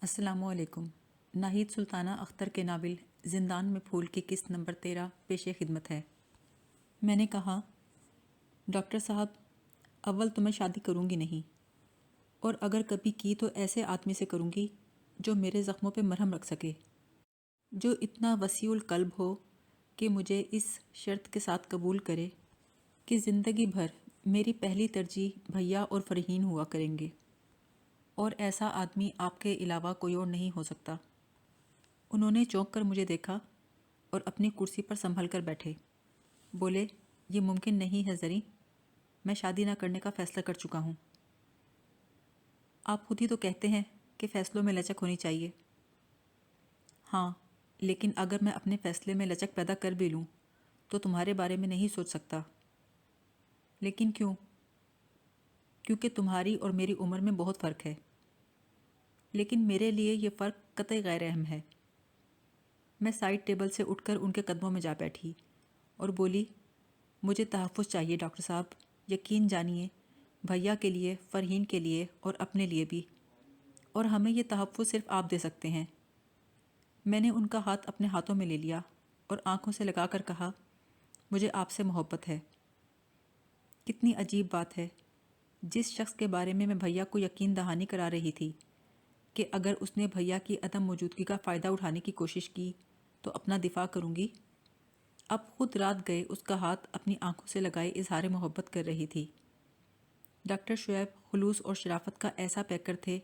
السلام علیکم۔ ناہید سلطانہ اختر کے ناول زندان میں پھول کی قسط نمبر 13 پیش خدمت ہے۔ میں نے کہا، ڈاکٹر صاحب، اول تو میں شادی کروں گی نہیں، اور اگر کبھی کی تو ایسے آدمی سے کروں گی جو میرے زخموں پہ مرہم رکھ سکے، جو اتنا وسیع القلب ہو کہ مجھے اس شرط کے ساتھ قبول کرے کہ زندگی بھر میری پہلی ترجیح بھیا اور فرحین ہوا کریں گے، اور ایسا آدمی آپ کے علاوہ کوئی اور نہیں ہو سکتا۔ انہوں نے چونک کر مجھے دیکھا اور اپنی کرسی پر سنبھل کر بیٹھے۔ بولے، یہ ممکن نہیں ہے زری، میں شادی نہ کرنے کا فیصلہ کر چکا ہوں۔ آپ خود ہی تو کہتے ہیں کہ فیصلوں میں لچک ہونی چاہیے۔ ہاں، لیکن اگر میں اپنے فیصلے میں لچک پیدا کر بھی لوں تو تمہارے بارے میں نہیں سوچ سکتا۔ لیکن کیوں؟ کیونکہ تمہاری اور میری عمر میں بہت فرق ہے۔ لیکن میرے لیے یہ فرق قطعی غیر اہم ہے۔ میں سائڈ ٹیبل سے اٹھ کر ان کے قدموں میں جا بیٹھی اور بولی، مجھے تحفظ چاہیے ڈاکٹر صاحب، یقین جانیے، بھیا کے لیے، فرحین کے لیے اور اپنے لیے بھی، اور ہمیں یہ تحفظ صرف آپ دے سکتے ہیں۔ میں نے ان کا ہاتھ اپنے ہاتھوں میں لے لیا اور آنکھوں سے لگا کر کہا، مجھے آپ سے محبت ہے۔ کتنی عجیب بات ہے، جس شخص کے بارے میں بھیا کو یقین دہانی کرا رہی تھی کہ اگر اس نے بھیا کی عدم موجودگی کا فائدہ اٹھانے کی کوشش کی تو اپنا دفاع کروں گی، اب خود رات گئے اس کا ہاتھ اپنی آنکھوں سے لگائے اظہار محبت کر رہی تھی۔ ڈاکٹر شعیب خلوص اور شرافت کا ایسا پیکر تھے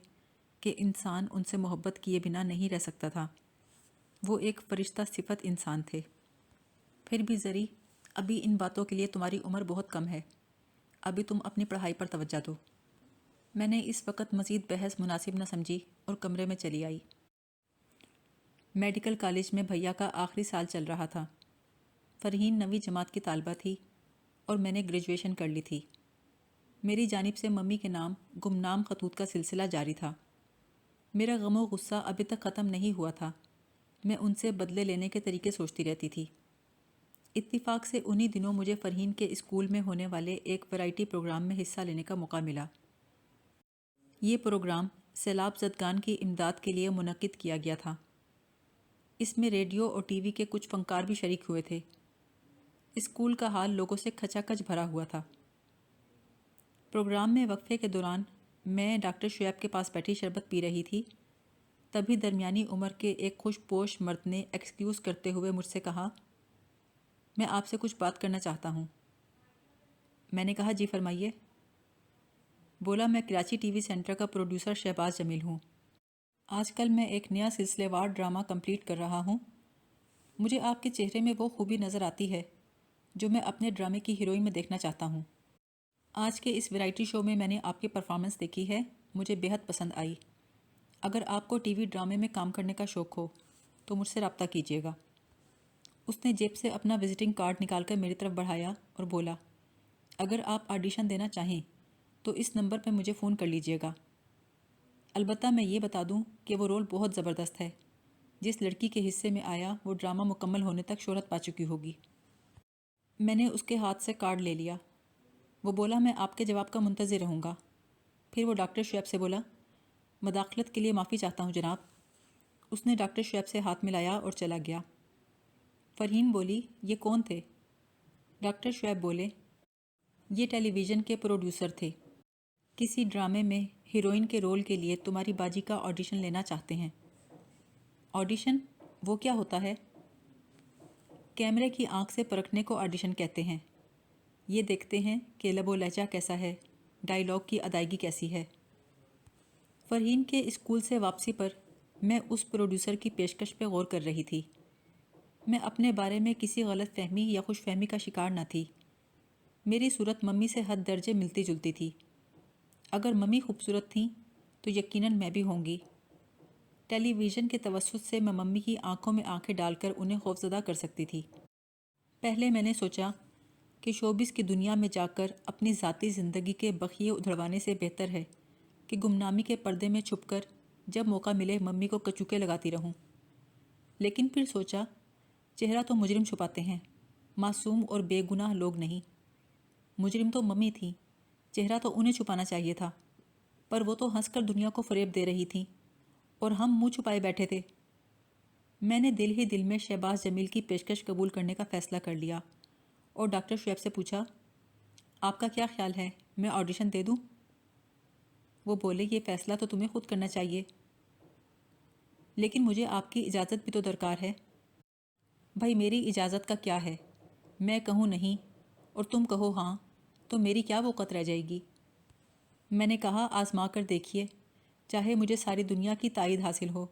کہ انسان ان سے محبت کیے بنا نہیں رہ سکتا تھا۔ وہ ایک فرشتہ صفت انسان تھے۔ پھر بھی زری، ابھی ان باتوں کے لیے تمہاری عمر بہت کم ہے، ابھی تم اپنی پڑھائی پر توجہ دو۔ میں نے اس وقت مزید بحث مناسب نہ سمجھی اور کمرے میں چلی آئی۔ میڈیکل کالج میں بھیا کا آخری سال چل رہا تھا۔ فرحین 9ویں جماعت کی طالبہ تھی اور میں نے گریجویشن کر لی تھی۔ میری جانب سے ممی کے نام گمنام خطوط کا سلسلہ جاری تھا۔ میرا غم و غصہ ابھی تک ختم نہیں ہوا تھا۔ میں ان سے بدلے لینے کے طریقے سوچتی رہتی تھی۔ اتفاق سے انہی دنوں مجھے فرحین کے اسکول میں ہونے والے ایک ورائٹی پروگرام میں حصہ لینے کا موقع ملا۔ یہ پروگرام سیلاب زدگان کی امداد کے لیے منعقد کیا گیا تھا۔ اس میں ریڈیو اور ٹی وی کے کچھ فنکار بھی شریک ہوئے تھے۔ اسکول کا حال لوگوں سے کھچا کھچ بھرا ہوا تھا۔ پروگرام میں وقفے کے دوران میں ڈاکٹر شعیب کے پاس بیٹھی شربت پی رہی تھی، تبھی درمیانی عمر کے ایک خوش پوش مرد نے ایکسکیوز کرتے ہوئے مجھ سے کہا، میں آپ سے کچھ بات کرنا چاہتا ہوں۔ میں نے کہا، جی فرمائیے۔ بولا، میں کراچی ٹی وی سینٹر کا پروڈیوسر شہباز جمیل ہوں۔ آج کل میں ایک نیا سلسلے وار ڈرامہ کمپلیٹ کر رہا ہوں۔ مجھے آپ کے چہرے میں وہ خوبی نظر آتی ہے جو میں اپنے ڈرامے کی ہیروئن میں دیکھنا چاہتا ہوں۔ آج کے اس ویرائٹی شو میں نے آپ کی پرفارمنس دیکھی ہے، مجھے بہت پسند آئی۔ اگر آپ کو ٹی وی ڈرامے میں کام کرنے کا شوق ہو تو مجھ سے رابطہ کیجیے گا۔ اس نے جیب سے اپنا وزٹنگ کارڈ نکال کر میری طرف بڑھایا اور بولا، اگر آپ آڈیشن دینا چاہیں تو اس نمبر پہ مجھے فون کر لیجیے گا۔ البتہ میں یہ بتا دوں کہ وہ رول بہت زبردست ہے۔ جس لڑکی کے حصے میں آیا وہ ڈرامہ مکمل ہونے تک شہرت پا چکی ہوگی۔ میں نے اس کے ہاتھ سے کارڈ لے لیا۔ وہ بولا، میں آپ کے جواب کا منتظر رہوں گا۔ پھر وہ ڈاکٹر شعیب سے بولا، مداخلت کے لیے معافی چاہتا ہوں جناب۔ اس نے ڈاکٹر شعیب سے ہاتھ ملایا اور چلا گیا۔ فرحین بولی، یہ کون تھے؟ ڈاکٹر شعیب بولے، یہ ٹیلی ویژن کے پروڈیوسر تھے، کسی ڈرامے میں ہیروئن کے رول کے لیے تمہاری باجی کا آڈیشن لینا چاہتے ہیں۔ آڈیشن؟ وہ کیا ہوتا ہے؟ کیمرے کی آنکھ سے پرکھنے کو آڈیشن کہتے ہیں۔ یہ دیکھتے ہیں کہ لب و لہجہ کیسا ہے، ڈائیلاگ کی ادائیگی کیسی ہے۔ فرحین کے اسکول سے واپسی پر میں اس پروڈیوسر کی پیشکش پہ غور کر رہی تھی۔ میں اپنے بارے میں کسی غلط فہمی یا خوش فہمی کا شکار نہ تھی۔ میری صورت ممی سے حد درجے ملتی جلتی تھی۔ اگر ممی خوبصورت تھیں تو یقیناً میں بھی ہوں گی۔ ٹیلی ویژن کے توسط سے میں ممی کی آنکھوں میں آنکھیں ڈال کر انہیں خوفزدہ کر سکتی تھی۔ پہلے میں نے سوچا کہ شوبز کی دنیا میں جا کر اپنی ذاتی زندگی کے بخیے ادھڑوانے سے بہتر ہے کہ گمنامی کے پردے میں چھپ کر جب موقع ملے ممی کو کچوکے لگاتی رہوں۔ لیکن پھر سوچا، چہرہ تو مجرم چھپاتے ہیں، معصوم اور بے گناہ لوگ نہیں۔ مجرم تو ممی تھی، چہرہ تو انہیں چھپانا چاہیے تھا، پر وہ تو ہنس کر دنیا کو فریب دے رہی تھیں اور ہم منہ چھپائے بیٹھے تھے۔ میں نے دل ہی دل میں شہباز جمیل کی پیشکش قبول کرنے کا فیصلہ کر لیا اور ڈاکٹر شعیب سے پوچھا، آپ کا کیا خیال ہے، میں آڈیشن دے دوں؟ وہ بولے، یہ فیصلہ تو تمہیں خود کرنا چاہیے، لیکن مجھے آپ کی اجازت بھی تو درکار ہے۔ بھائی میری اجازت کا کیا ہے، میں کہوں نہیں اور تم کہو ہاں تو میری کیا وقت رہ جائے گی؟ میں نے کہا، آزما کر دیکھیے، چاہے مجھے ساری دنیا کی تائید حاصل ہو،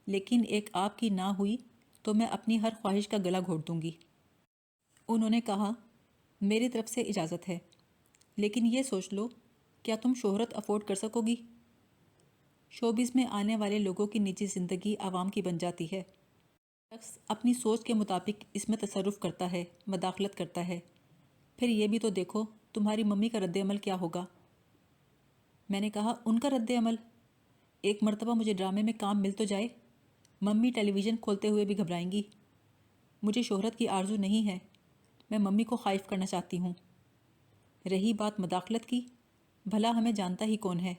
لیکن ایک آپ کی نہ ہوئی تو میں اپنی ہر خواہش کا گلا گھونٹ دوں گی۔ انہوں نے کہا، میری طرف سے اجازت ہے، لیکن یہ سوچ لو، کیا تم شہرت افورڈ کر سکو گی؟ شوبز میں آنے والے لوگوں کی نجی زندگی عوام کی بن جاتی ہے۔ شخص اپنی سوچ کے مطابق اس میں تصرف کرتا ہے، مداخلت کرتا ہے۔ پھر یہ بھی تو دیکھو تمہاری ممی کا رد عمل کیا ہوگا۔ میں نے کہا، ان کا رد عمل؟ ایک مرتبہ مجھے ڈرامے میں کام مل تو جائے، ممی ٹیلی ویژن کھولتے ہوئے بھی گھبرائیں گی۔ مجھے شہرت کی آرزو نہیں ہے، میں ممی کو خائف کرنا چاہتی ہوں۔ رہی بات مداخلت کی، بھلا ہمیں جانتا ہی کون ہے؟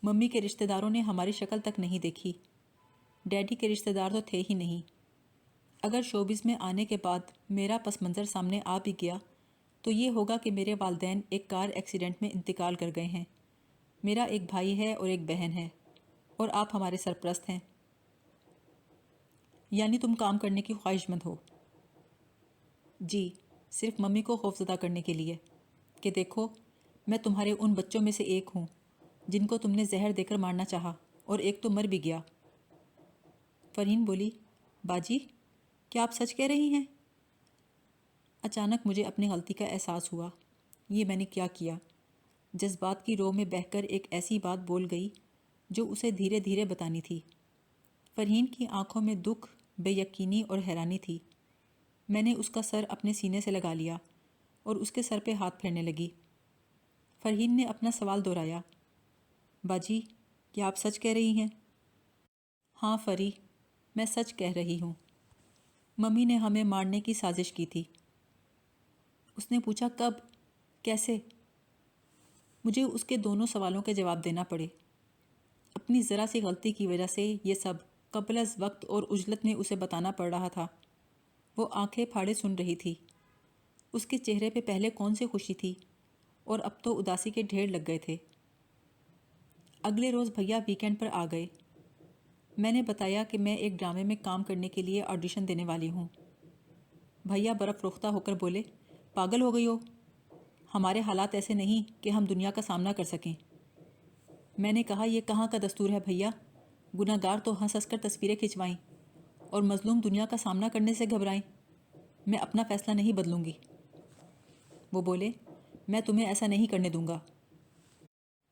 ممی کے رشتہ داروں نے ہماری شکل تک نہیں دیکھی، ڈیڈی کے رشتہ دار تو تھے ہی نہیں۔ اگر شوبز میں آنے کے بعد میرا پس منظر سامنے آ بھی گیا تو یہ ہوگا کہ میرے والدین ایک کار ایکسیڈنٹ میں انتقال کر گئے ہیں، میرا ایک بھائی ہے اور ایک بہن ہے، اور آپ ہمارے سرپرست ہیں۔ یعنی تم کام کرنے کی خواہش مند ہو؟ جی، صرف ممی کو خوفزدہ کرنے کے لیے کہ دیکھو میں تمہارے ان بچوں میں سے ایک ہوں جن کو تم نے زہر دے کر مارنا چاہا اور ایک تو مر بھی گیا۔ فرحین بولی، باجی کیا آپ سچ کہہ رہی ہیں؟ اچانک مجھے اپنی غلطی کا احساس ہوا، یہ میں نے کیا کیا؟ جذبات کی رو میں بہہ کر ایک ایسی بات بول گئی جو اسے دھیرے دھیرے بتانی تھی۔ فرحین کی آنکھوں میں دکھ، بے یقینی اور حیرانی تھی۔ میں نے اس کا سر اپنے سینے سے لگا لیا اور اس کے سر پہ ہاتھ پھیرنے لگی۔ فرحین نے اپنا سوال دہرایا، باجی کیا آپ سچ کہہ رہی ہیں؟ ہاں فری، میں سچ کہہ رہی ہوں، ممی نے ہمیں مارنے کی سازش کی تھی۔ اس نے پوچھا، کب؟ کیسے؟ مجھے اس کے دونوں سوالوں کے جواب دینا پڑے۔ اپنی ذرا سی غلطی کی وجہ سے یہ سب قبل از وقت اور عجلت میں اسے بتانا پڑ رہا تھا۔ وہ آنکھیں پھاڑے سن رہی تھی۔ اس کے چہرے پہ پہلے کون سی خوشی تھی اور اب تو اداسی کے ڈھیر لگ گئے تھے۔ اگلے روز بھیا ویکینڈ پر آ گئے۔ میں نے بتایا کہ میں ایک ڈرامے میں کام کرنے کے لیے آڈیشن دینے والی ہوں۔ بھیا برف روختہ ہو کر بولے، پاگل ہو گئی ہو؟ ہمارے حالات ایسے نہیں کہ ہم دنیا کا سامنا کر سکیں۔ میں نے کہا، یہ کہاں کا دستور ہے بھیا؟ گناہ گار تو ہنس ہنس کر تصویریں کھنچوائیں اور مظلوم دنیا کا سامنا کرنے سے گھبرائیں۔ میں اپنا فیصلہ نہیں بدلوں گی۔ وہ بولے، میں تمہیں ایسا نہیں کرنے دوں گا۔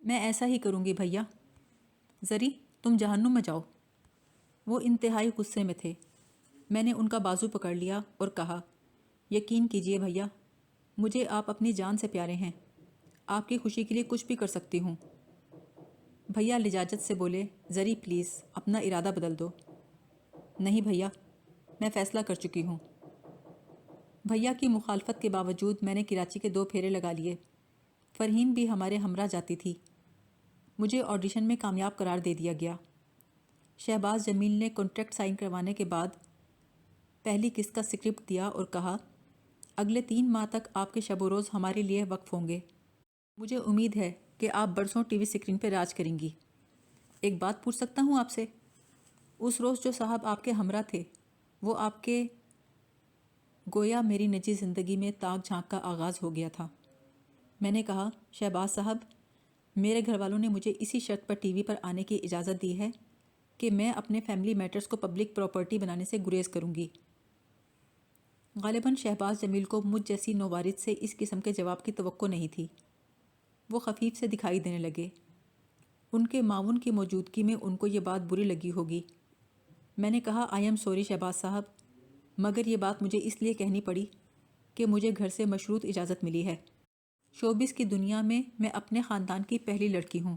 میں ایسا ہی کروں گی بھیا۔ زری تم جہنم میں جاؤ۔ وہ انتہائی غصے میں تھے۔ میں نے ان کا بازو پکڑ لیا اور کہا، یقین کیجئے بھیا، مجھے آپ اپنی جان سے پیارے ہیں، آپ کی خوشی کے لیے کچھ بھی کر سکتی ہوں۔ بھیا لجاجت سے بولے، زری پلیز اپنا ارادہ بدل دو۔ نہیں بھیا، میں فیصلہ کر چکی ہوں۔ بھیا کی مخالفت کے باوجود میں نے کراچی کے 2 پھیرے لگا لیے۔ فرحین بھی ہمارے ہمراہ جاتی تھی۔ مجھے آڈیشن میں کامیاب قرار دے دیا گیا۔ شہباز جمیل نے کانٹریکٹ سائن کروانے کے بعد پہلی قسط کا اسکرپٹ دیا اور کہا، اگلے 3 ماہ تک آپ کے شب و روز ہمارے لیے وقف ہوں گے۔ مجھے امید ہے کہ آپ برسوں ٹی وی اسکرین پہ راج کریں گی۔ ایک بات پوچھ سکتا ہوں آپ سے؟ اس روز جو صاحب آپ کے ہمراہ تھے وہ آپ کے؟ گویا میری نجی زندگی میں تاک جھانک کا آغاز ہو گیا تھا۔ میں نے کہا، شہباز صاحب، میرے گھر والوں نے مجھے اسی شرط پر ٹی وی پر آنے کی اجازت دی ہے کہ میں اپنے فیملی میٹرز کو پبلک پراپرٹی بنانے سے گریز کروں گی۔ غالباً شہباز جمیل کو مجھ جیسی نوارد سے اس قسم کے جواب کی توقع نہیں تھی۔ وہ خفیف سے دکھائی دینے لگے۔ ان کے معاون کی موجودگی میں ان کو یہ بات بری لگی ہوگی۔ میں نے کہا، آئی ایم سوری شہباز صاحب، مگر یہ بات مجھے اس لیے کہنی پڑی کہ مجھے گھر سے مشروط اجازت ملی ہے۔ شوبز کی دنیا میں میں اپنے خاندان کی پہلی لڑکی ہوں۔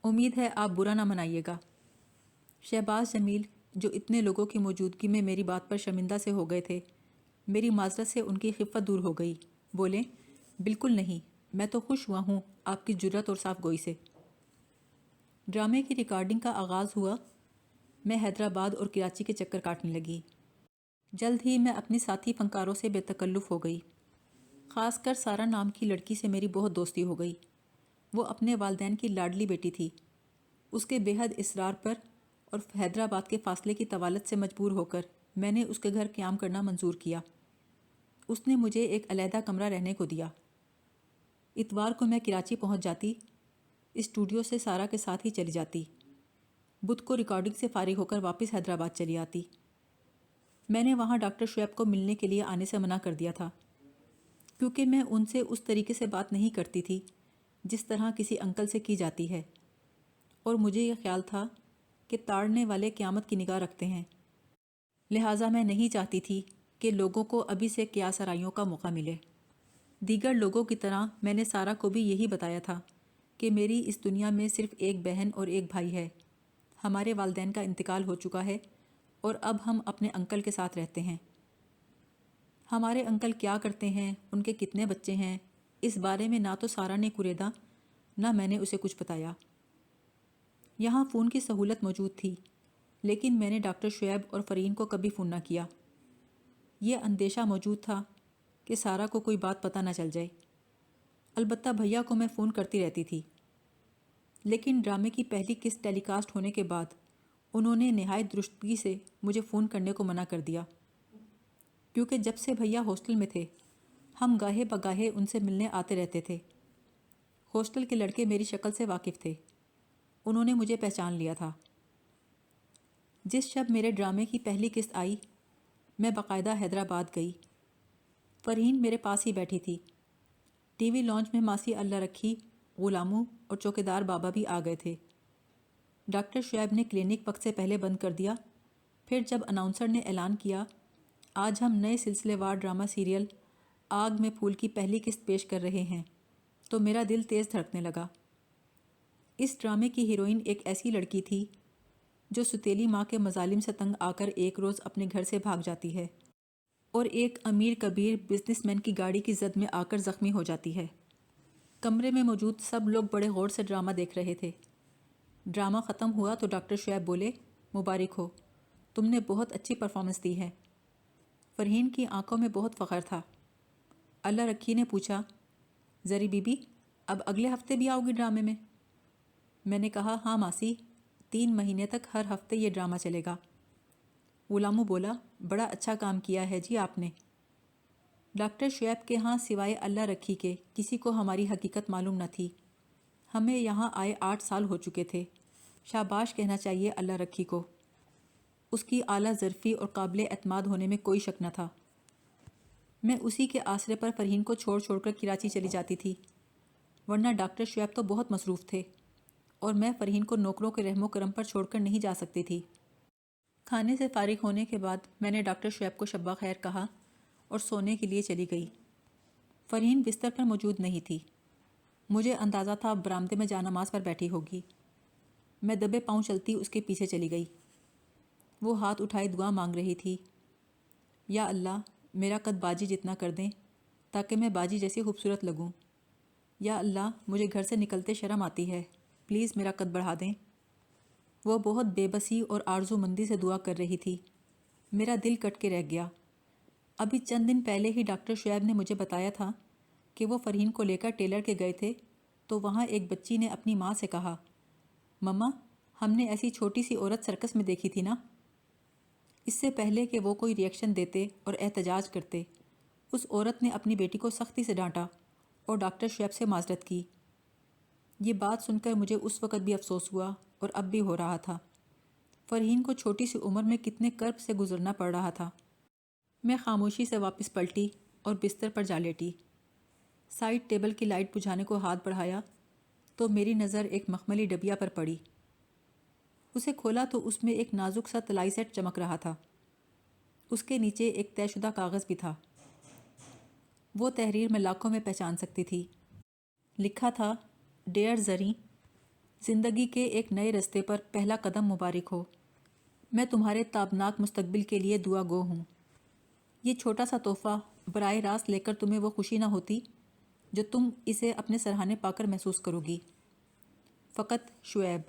امید ہے آپ برا نہ منائیے گا۔ شہباز جمیل، جو اتنے لوگوں کی موجودگی میں میری بات پر شرمندہ سے ہو گئے تھے، میری معذرت سے ان کی خفت دور ہو گئی۔ بولے، بالکل نہیں، میں تو خوش ہوا ہوں آپ کی جرات اور صاف گوئی سے۔ ڈرامے کی ریکارڈنگ کا آغاز ہوا میں حیدرآباد اور کراچی کے چکر کاٹنے لگی۔ جلد ہی میں اپنی ساتھی فنکاروں سے بے تکلف ہو گئی۔ خاص کر سارا نام کی لڑکی سے میری بہت دوستی ہو گئی۔ وہ اپنے والدین کی لاڈلی بیٹی تھی۔ اس کے بے حد اصرار پر اور حیدرآباد کے فاصلے کی طوالت سے مجبور ہو کر میں نے اس کے گھر قیام کرنا منظور کیا۔ اس نے مجھے ایک علیحدہ کمرہ رہنے کو دیا۔ اتوار کو میں کراچی پہنچ جاتی، اسٹوڈیو سے سارا کے ساتھ ہی چلی جاتی۔ بدھ کو ریکارڈنگ سے فارغ ہو کر واپس حیدرآباد چلی آتی۔ میں نے وہاں ڈاکٹر شعیب کو ملنے کے لیے آنے سے منع کر دیا تھا، کیونکہ میں ان سے اس طریقے سے بات نہیں کرتی تھی جس طرح کسی انکل سے کی جاتی ہے، اور مجھے یہ خیال تھا کہ تاڑنے والے قیامت کی نگاہ رکھتے ہیں، لہٰذا میں نہیں چاہتی تھی کہ لوگوں کو ابھی سے قیاس آرائیوں کا موقع ملے۔ دیگر لوگوں کی طرح میں نے سارا کو بھی یہی بتایا تھا کہ میری اس دنیا میں صرف ایک بہن اور ایک بھائی ہے۔ ہمارے والدین کا انتقال ہو چکا ہے اور اب ہم اپنے انکل کے ساتھ رہتے ہیں۔ ہمارے انکل کیا کرتے ہیں، ان کے کتنے بچے ہیں، اس بارے میں نہ تو سارا نے کریدا نہ میں نے اسے کچھ بتایا۔ یہاں فون کی سہولت موجود تھی، لیکن میں نے ڈاکٹر شعیب اور فرین کو کبھی فون نہ کیا۔ یہ اندیشہ موجود تھا کہ سارا کو کوئی بات پتہ نہ چل جائے۔ البتہ بھیا کو میں فون کرتی رہتی تھی، لیکن ڈرامے کی پہلی قسط ٹیلی کاسٹ ہونے کے بعد انہوں نے نہایت درستگی سے مجھے فون کرنے کو منع کر دیا، کیونکہ جب سے بھیا ہاسٹل میں تھے ہم گاہے بگاہے ان سے ملنے آتے رہتے تھے۔ ہاسٹل کے لڑکے میری شکل سے واقف تھے، انہوں نے مجھے پہچان لیا تھا۔ جس شب میرے ڈرامے کی پہلی قسط آئی میں باقاعدہ حیدرآباد گئی۔ فرین میرے پاس ہی بیٹھی تھی۔ ٹی وی لانچ میں ماسی اللہ رکھی، غلامو اور چوکیدار بابا بھی آ گئے تھے۔ ڈاکٹر شعیب نے کلینک وقت سے پہلے بند کر دیا۔ پھر جب اناؤنسر نے اعلان کیا آج ہم نئے سلسلے وار ڈرامہ سیریل آگ میں پھول کی پہلی قسط پیش کر رہے ہیں، تو میرا دل تیز دھڑکنے لگا۔ اس ڈرامے کی ہیروئن ایک ایسی لڑکی تھی جو ستیلی ماں کے مظالم سے تنگ آ کر ایک روز اپنے گھر سے بھاگ جاتی ہے اور ایک امیر کبیر بزنس مین کی گاڑی کی زد میں آ کر زخمی ہو جاتی ہے۔ کمرے میں موجود سب لوگ بڑے غور سے ڈرامہ دیکھ رہے تھے۔ ڈرامہ ختم ہوا تو ڈاکٹر شعیب بولے، مبارک ہو، تم نے بہت اچھی پرفارمنس دی ہے۔ فرحین کی آنکھوں میں بہت فخر تھا۔ اللہ رکھی نے پوچھا، زری بی بی اب اگلے ہفتے بھی آؤ گی ڈرامے میں؟ میں نے کہا، ہاں ماسی، 3 مہینے تک ہر ہفتے یہ ڈرامہ چلے گا۔ غلامو بولا، بڑا اچھا کام کیا ہے جی آپ نے۔ ڈاکٹر شعیب کے ہاں سوائے اللہ رکھی کے کسی کو ہماری حقیقت معلوم نہ تھی۔ ہمیں یہاں آئے 8 سال ہو چکے تھے۔ شاباش کہنا چاہیے اللہ رکھی کو، اس کی اعلیٰ ظرفی اور قابل اعتماد ہونے میں کوئی شک نہ تھا۔ میں اسی کے آسرے پر فرحین کو چھوڑ کر کراچی چلی جاتی تھی، ورنہ ڈاکٹر شعیب تو بہت مصروف تھے اور میں فرحین کو نوکروں کے رحم و کرم پر چھوڑ کر نہیں جا سکتی تھی۔ کھانے سے فارغ ہونے کے بعد میں نے ڈاکٹر شعیب کو شبہ خیر کہا اور سونے کے لیے چلی گئی۔ فرحین بستر پر موجود نہیں تھی۔ مجھے اندازہ تھا برآمدے میں جا نماز پر بیٹھی ہوگی۔ میں دبے پاؤں چلتی اس کے پیچھے چلی گئی۔ وہ ہاتھ اٹھائے دعا مانگ رہی تھی، یا اللہ میرا قد باجی جتنا کر دیں تاکہ میں باجی جیسی خوبصورت لگوں۔ یا اللہ مجھے گھر سے نکلتے شرم آتی ہے، پلیز میرا قد بڑھا دیں۔ وہ بہت بے بسی اور آرزو مندی سے دعا کر رہی تھی۔ میرا دل کٹ کے رہ گیا۔ ابھی چند دن پہلے ہی ڈاکٹر شعیب نے مجھے بتایا تھا کہ وہ فرحین کو لے کر ٹیلر کے گئے تھے تو وہاں ایک بچی نے اپنی ماں سے کہا، مما ہم نے ایسی چھوٹی سی عورت سرکس میں دیکھی تھی نا۔ اس سے پہلے کہ وہ کوئی ریئیکشن دیتے اور احتجاج کرتے، اس عورت نے اپنی بیٹی کو سختی سے ڈانٹا اور ڈاکٹر شعیب سے معذرت کی۔ یہ بات سن کر مجھے اس وقت بھی افسوس ہوا اور اب بھی ہو رہا تھا۔ فرحین کو چھوٹی سی عمر میں کتنے کرب سے گزرنا پڑ رہا تھا۔ میں خاموشی سے واپس پلٹی اور بستر پر جا لیٹی۔ سائڈ ٹیبل کی لائٹ بجھانے کو ہاتھ بڑھایا تو میری نظر ایک مخملی ڈبیا پر پڑی۔ اسے کھولا تو اس میں ایک نازک سا طلائی سیٹ چمک رہا تھا۔ اس کے نیچے ایک طے شدہ کاغذ بھی تھا۔ وہ تحریر میں لاکھوں میں پہچان سکتی تھی۔ لکھا تھا، ڈیئر زری، زندگی کے ایک نئے رستے پر پہلا قدم مبارک ہو۔ میں تمہارے تابناک مستقبل کے لیے دعا گو ہوں۔ یہ چھوٹا سا تحفہ براہ راست لے کر تمہیں وہ خوشی نہ ہوتی جو تم اسے اپنے سرہانے پا کر محسوس کرو گی۔ فقط شعیب۔